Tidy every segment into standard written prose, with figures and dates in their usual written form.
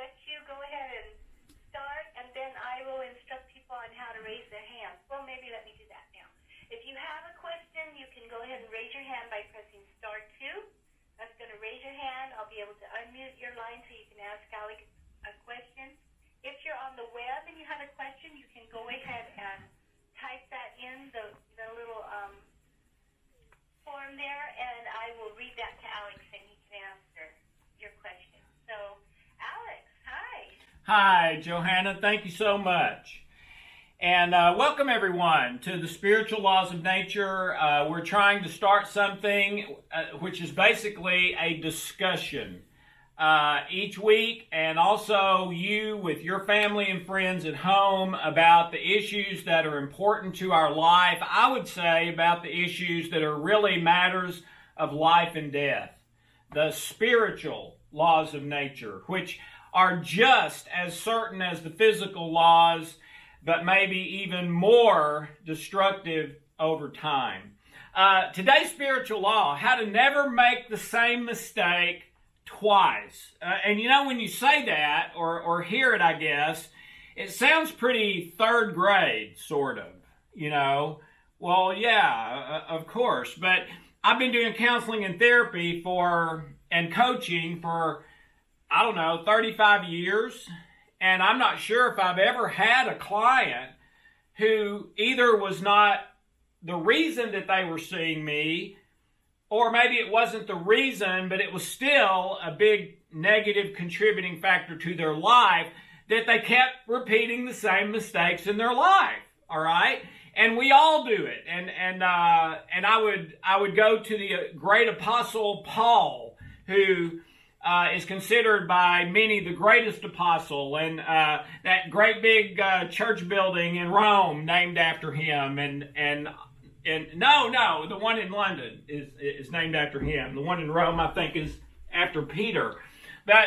let you go ahead and start, and then I will instruct people on how to raise their hands. Well, maybe let me do that now. If you have a question, you can go ahead and raise your hand by pressing star 2. That's going to raise your hand. I'll be able to unmute your line so you can ask Alex a question. If you're on the web and you have a question, you can go ahead and type that in the little form there, and I will read that to Alex, and he can answer your question. So, Alex, hi. Hi, Johanna. Thank you so much. And welcome, everyone, to the Spiritual Laws of Nature. We're trying to start something which is basically a discussion each week, and also you with your family and friends at home about the issues that are important to our life. I would say about the issues that are really matters of life and death. The spiritual laws of nature, which are just as certain as the physical laws, but maybe even more destructive over time. Today's spiritual law, how to never make the same mistake twice. And you know, when you say that, or hear it, I guess, it sounds pretty third grade, sort of, you know. Well, yeah, of course. But I've been doing counseling and therapy and coaching for, 35 years. And I'm not sure if I've ever had a client who either was not the reason that they were seeing me, or maybe it wasn't the reason, but it was still a big negative contributing factor to their life, that they kept repeating the same mistakes in their life. All right, and we all do it. And I would go to the great apostle Paul, who is considered by many the greatest apostle, and that great big church building in Rome named after him, and no, the one in London is named after him. The one in Rome, I think, is after Peter. But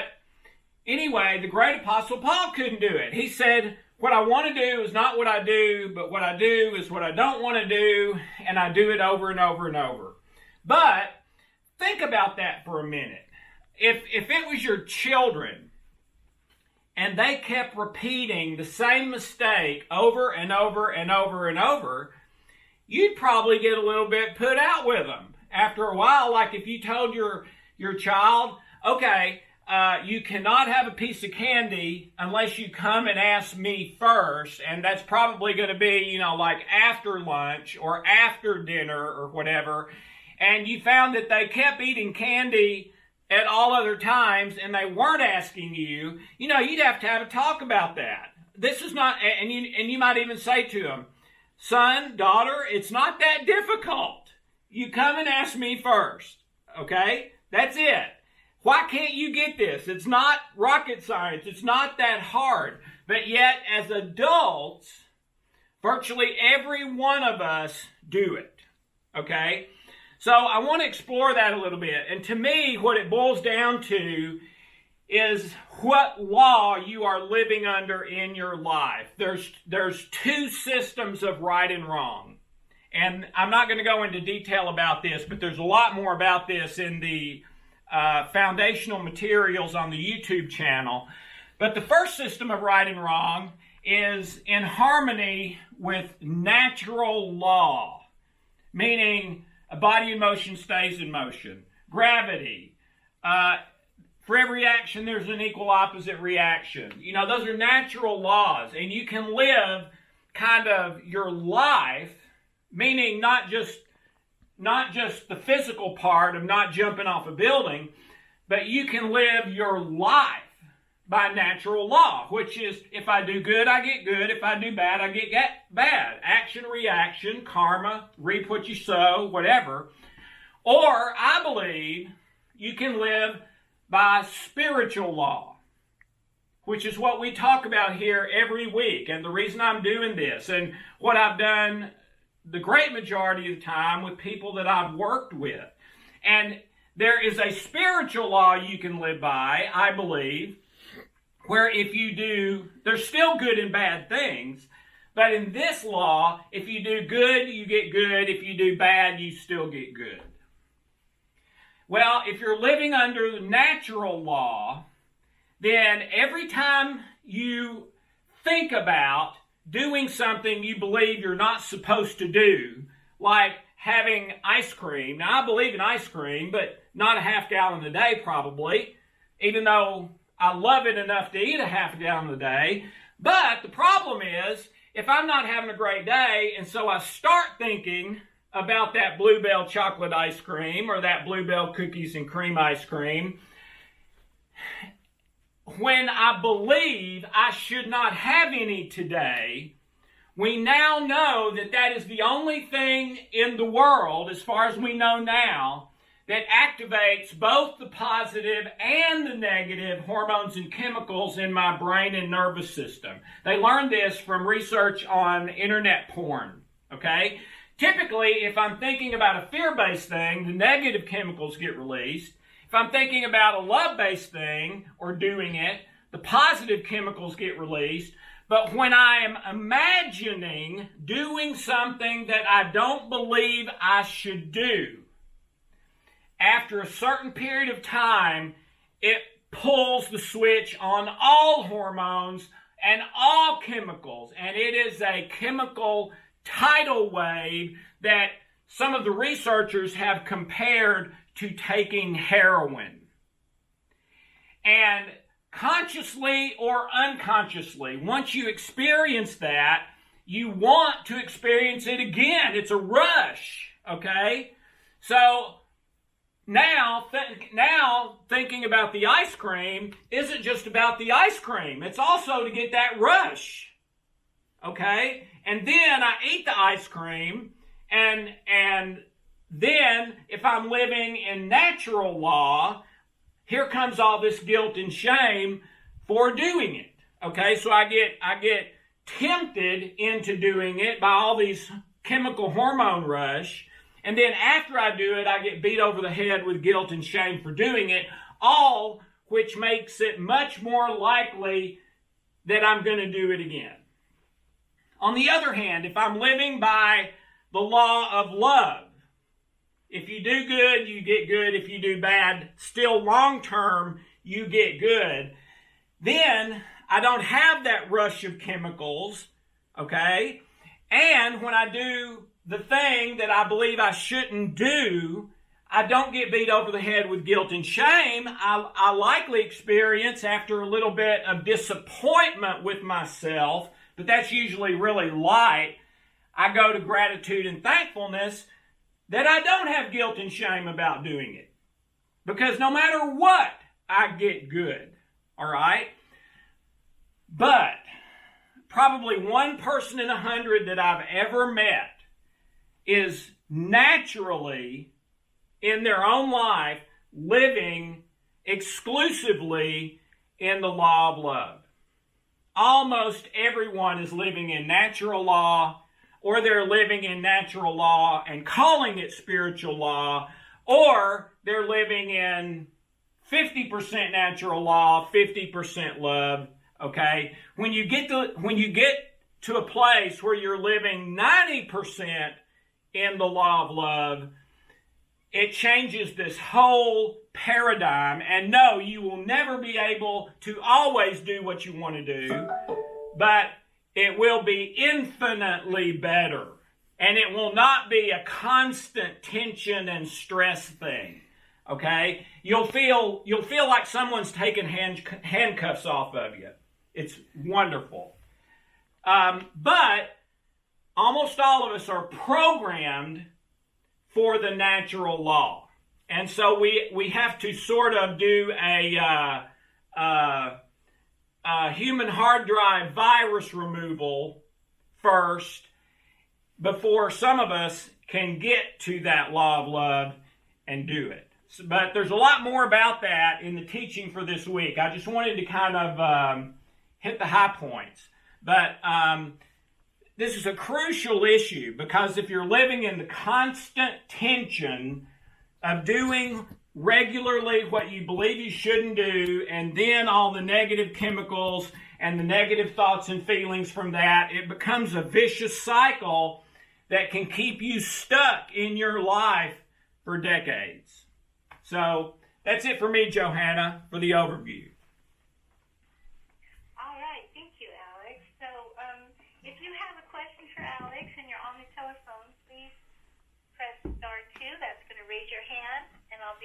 anyway, the great apostle Paul couldn't do it. He said, what I want to do is not what I do, but what I do is what I don't want to do, and I do it over and over and over. But think about that for a minute. If it was your children and they kept repeating the same mistake over and over and over and over, you'd probably get a little bit put out with them. After a while, like if you told your child, okay, you cannot have a piece of candy unless you come and ask me first, and that's probably going to be, like after lunch or after dinner or whatever, and you found that they kept eating candy at all other times, and they weren't asking you, you'd have to have a talk about that. This is not, and you might even say to them, son, daughter, it's not that difficult. You come and ask me first, okay? That's it. Why can't you get this? It's not rocket science. It's not that hard. But yet, as adults, virtually every one of us do it, okay? So I want to explore that a little bit. And to me, what it boils down to is what law you are living under in your life. There's two systems of right and wrong. And I'm not going to go into detail about this, but there's a lot more about this in the foundational materials on the YouTube channel. But the first system of right and wrong is in harmony with natural law, meaning a body in motion stays in motion. Gravity. For every action, there's an equal opposite reaction. Those are natural laws. And you can live kind of your life, meaning not just the physical part of not jumping off a building, but you can live your life by natural law, which is if I do good, I get good. If I do bad, I get bad. Action, reaction, karma, reap what you sow, whatever. Or I believe you can live by spiritual law, which is what we talk about here every week. And the reason I'm doing this, and what I've done the great majority of the time with people that I've worked with. And there is a spiritual law you can live by, I believe, where if you do, there's still good and bad things, but in this law, if you do good, you get good. If you do bad, you still get good. Well, if you're living under the natural law, then every time you think about doing something you believe you're not supposed to do, like having ice cream. Now, I believe in ice cream, but not a half gallon a day probably, even though I love it enough to eat a half gallon a day. But the problem is, if I'm not having a great day, and so I start thinking about that Bluebell chocolate ice cream or that Bluebell cookies and cream ice cream, when I believe I should not have any today, we now know that that is the only thing in the world, as far as we know now, that activates both the positive and the negative hormones and chemicals in my brain and nervous system. They learned this from research on internet porn, okay? Typically, if I'm thinking about a fear-based thing, the negative chemicals get released. If I'm thinking about a love-based thing or doing it, the positive chemicals get released. But when I am imagining doing something that I don't believe I should do, after a certain period of time, it pulls the switch on all hormones and all chemicals. And it is a chemical tidal wave that some of the researchers have compared to taking heroin. And consciously or unconsciously, once you experience that, you want to experience it again. It's a rush, okay? So now thinking about the ice cream isn't just about the ice cream. It's also to get that rush, okay? And then I eat the ice cream, and then if I'm living in natural law, here comes all this guilt and shame for doing it. Okay, so I get tempted into doing it by all these chemical hormone rush, and then after I do it, I get beat over the head with guilt and shame for doing it, all which makes it much more likely that I'm going to do it again. On the other hand, if I'm living by the law of love, if you do good, you get good. If you do bad, still long term, you get good. Then I don't have that rush of chemicals, okay? And when I do the thing that I believe I shouldn't do, I don't get beat over the head with guilt and shame. I likely experience, after a little bit of disappointment with myself, but that's usually really light, I go to gratitude and thankfulness that I don't have guilt and shame about doing it. Because no matter what, I get good. All right? But probably one person in 100 that I've ever met is naturally, in their own life, living exclusively in the law of love. Almost everyone is living in natural law, or they're living in natural law and calling it spiritual law, or they're living in 50% natural law, 50% love, okay? When you get to a place where you're living 90% in the law of love, it changes this whole paradigm. And no, you will never be able to always do what you want to do, but it will be infinitely better. And it will not be a constant tension and stress thing. Okay? You'll feel like someone's taking handcuffs off of you. It's wonderful. But almost all of us are programmed for the natural law. And so we have to sort of do a human hard drive virus removal first before some of us can get to that law of love and do it. But there's a lot more about that in the teaching for this week. I just wanted to kind of hit the high points. But this is a crucial issue, because if you're living in the constant tension of doing regularly what you believe you shouldn't do, and then all the negative chemicals and the negative thoughts and feelings from that, it becomes a vicious cycle that can keep you stuck in your life for decades. So that's it for me, Johanna, for the overview.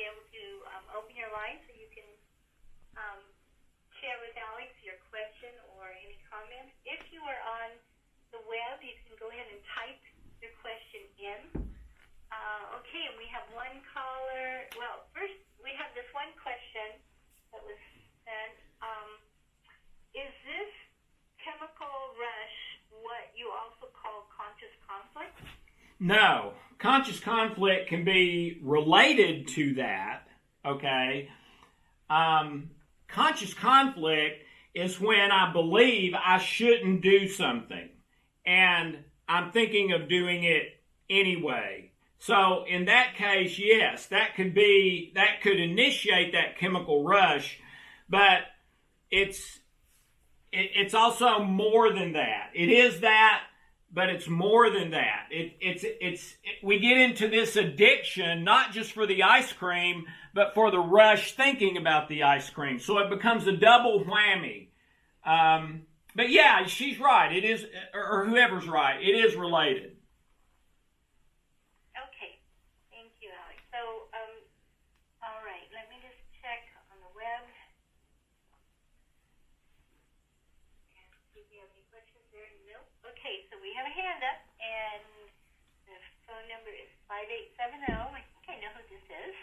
be able to open your line so you can share with Alex your question or any comments. If you are on the web, you can go ahead and type your question in. Okay, and we have one caller. Well, first we have this one question that was sent. Is this chemical rush what you also call conscious conflict? No. Conscious conflict can be related to that, okay? Conscious conflict is when I believe I shouldn't do something, and I'm thinking of doing it anyway. So in that case, yes, that could initiate that chemical rush, but it's also more than that. It is that, but it's more than that. We get into this addiction, not just for the ice cream, but for the rush thinking about the ice cream. So it becomes a double whammy. But yeah, she's right. It is, or whoever's right, it is related. Okay. Thank you, Alex. So, all right. Let me just check on the web. Do you have any questions there? Nope. Okay, so we have a hand up, and the phone number is 5870. I think I know who this is.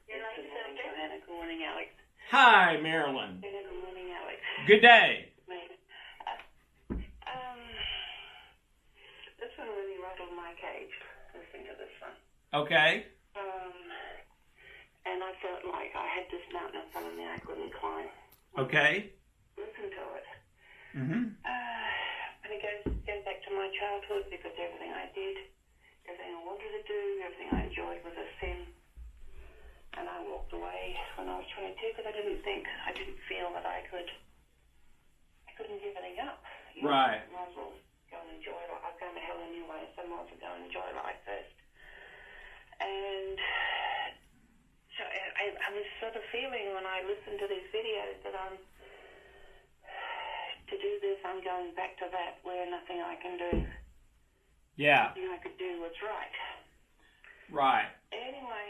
Your line is open. Johanna. Good morning, Alex. Hi, Marilyn. Good morning, Alex. Good day. This one really rattled my cage, listening to this one. Okay. And I felt like I had this mountain in front of me I couldn't climb. Okay. Listen to it. Mm-hmm. And it goes back to my childhood, because everything I did, everything I wanted to do, everything I enjoyed was a sin. And I walked away when I was 22 because I didn't feel that I couldn't give anything up. Right. I might as well go and enjoy life. I've gone to hell anyway, so I might as well go and enjoy life first. And so I was sort of feeling when I listened to these videos that to do this, I'm going back to that where nothing I can do. Yeah. Nothing I could do was right. Right. Anyway,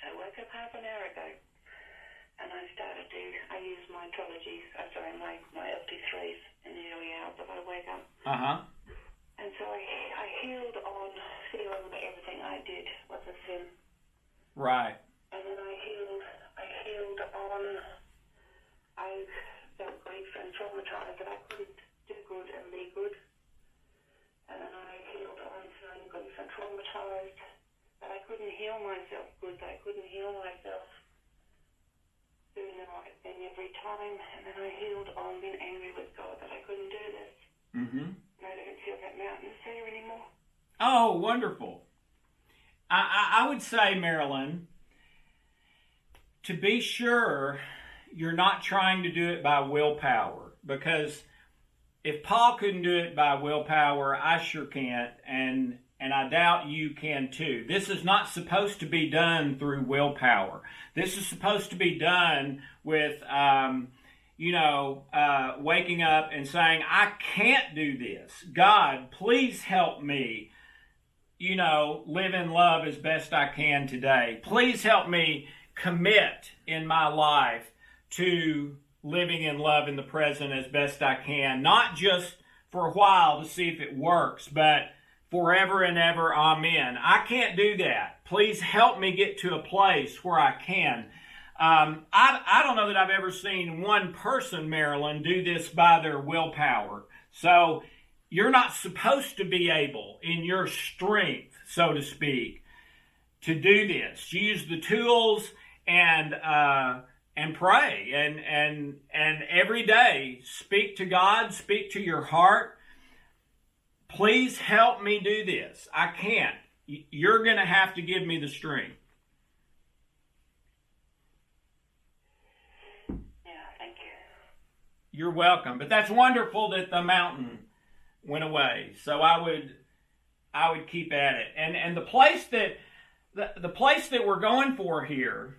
I woke up half an hour ago, and I used my my LT3s in the early hours that I wake up. Uh-huh. And so I healed on feeling that everything I did was a sin. Right. And then I healed on, I felt grief and traumatized that I couldn't do good and be good. And then I healed on feeling grief and traumatized that I couldn't heal myself good, that I couldn't heal myself doing the right thing every time. And then I healed on being angry with God that I couldn't do this. Mm-hmm. And I don't feel that mountain there anymore. Oh, wonderful. I would say, Marilyn, to be sure you're not trying to do it by willpower, because if Paul couldn't do it by willpower, I sure can't, and I doubt you can too. This is not supposed to be done through willpower. This is supposed to be done with, waking up and saying, I can't do this. God, please help me, live in love as best I can today. Please help me commit in my life to living in love in the present as best I can. Not just for a while to see if it works, but forever and ever, amen. I can't do that. Please help me get to a place where I can. I don't know that I've ever seen one person, Marilyn, do this by their willpower. So you're not supposed to be able, in your strength, so to speak, to do this. Use the tools and pray and every day speak to God, speak to your heart. Please help me do this. I can't. You're going to have to give me the strength. Yeah, thank you. You're welcome. But that's wonderful that the mountain went away. So I would keep at it. And the place that we're going for here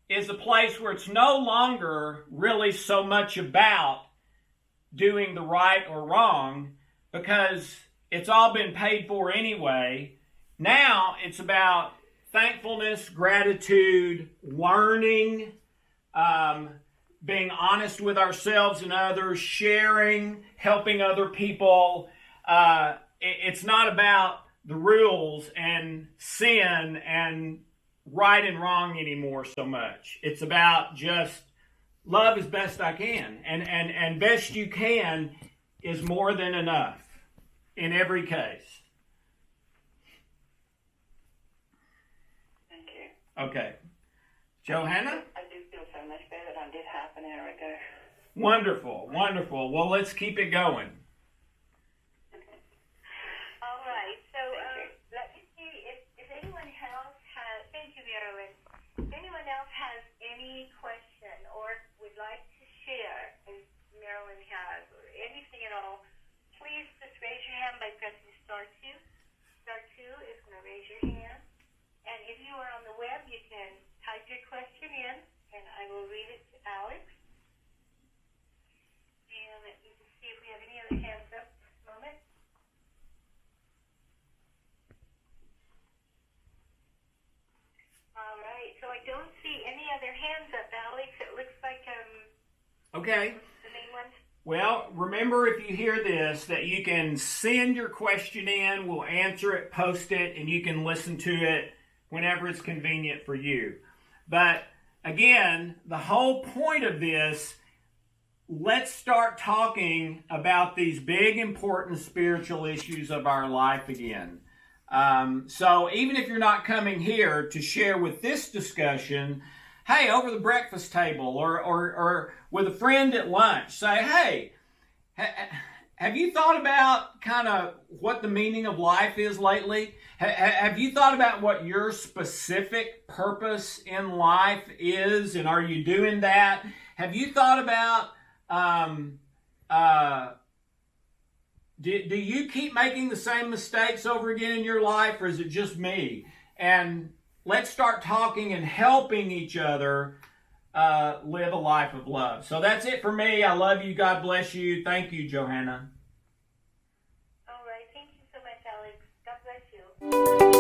is a place where it's no longer really so much about doing the right or wrong, because it's all been paid for anyway, Now it's about thankfulness, gratitude, learning, being honest with ourselves and others, sharing, helping other people. It's not about the rules and sin and right and wrong anymore so much. It's about just love as best I can. And best you can is more than enough in every case. Thank you. Okay. Johanna? I do feel so much better than I did half an hour ago. Wonderful, wonderful. Well, let's keep it going. All right. So let me see if anyone else has. Thank you, Marilyn. If anyone else has any question or would like to share, as Marilyn has, or anything at all, please just raise your hand by pressing star 2. Star 2 is going to raise your hand. And if you are on the web, you can type your question in, and I will read it to Alex. And let me just see if we have any other hands up at this moment. All right, so I don't see any other hands up, Alex. It looks like Okay. the main ones. Well, remember, if you hear this, that you can send your question in, we'll answer it, post it, and you can listen to it whenever it's convenient for you. But again, the whole point of this, let's start talking about these big, important spiritual issues of our life again. So even if you're not coming here to share with this discussion, hey, over the breakfast table or with a friend at lunch, say, hey, have you thought about kind of what the meaning of life is lately? Have you thought about what your specific purpose in life is, and are you doing that? Have you thought about, do you keep making the same mistakes over again in your life, or is it just me? And let's start talking and helping each other live a life of love. So that's it for me. I love you. God bless you. Thank you, Johanna. All right, thank you so much, Alex. God bless you.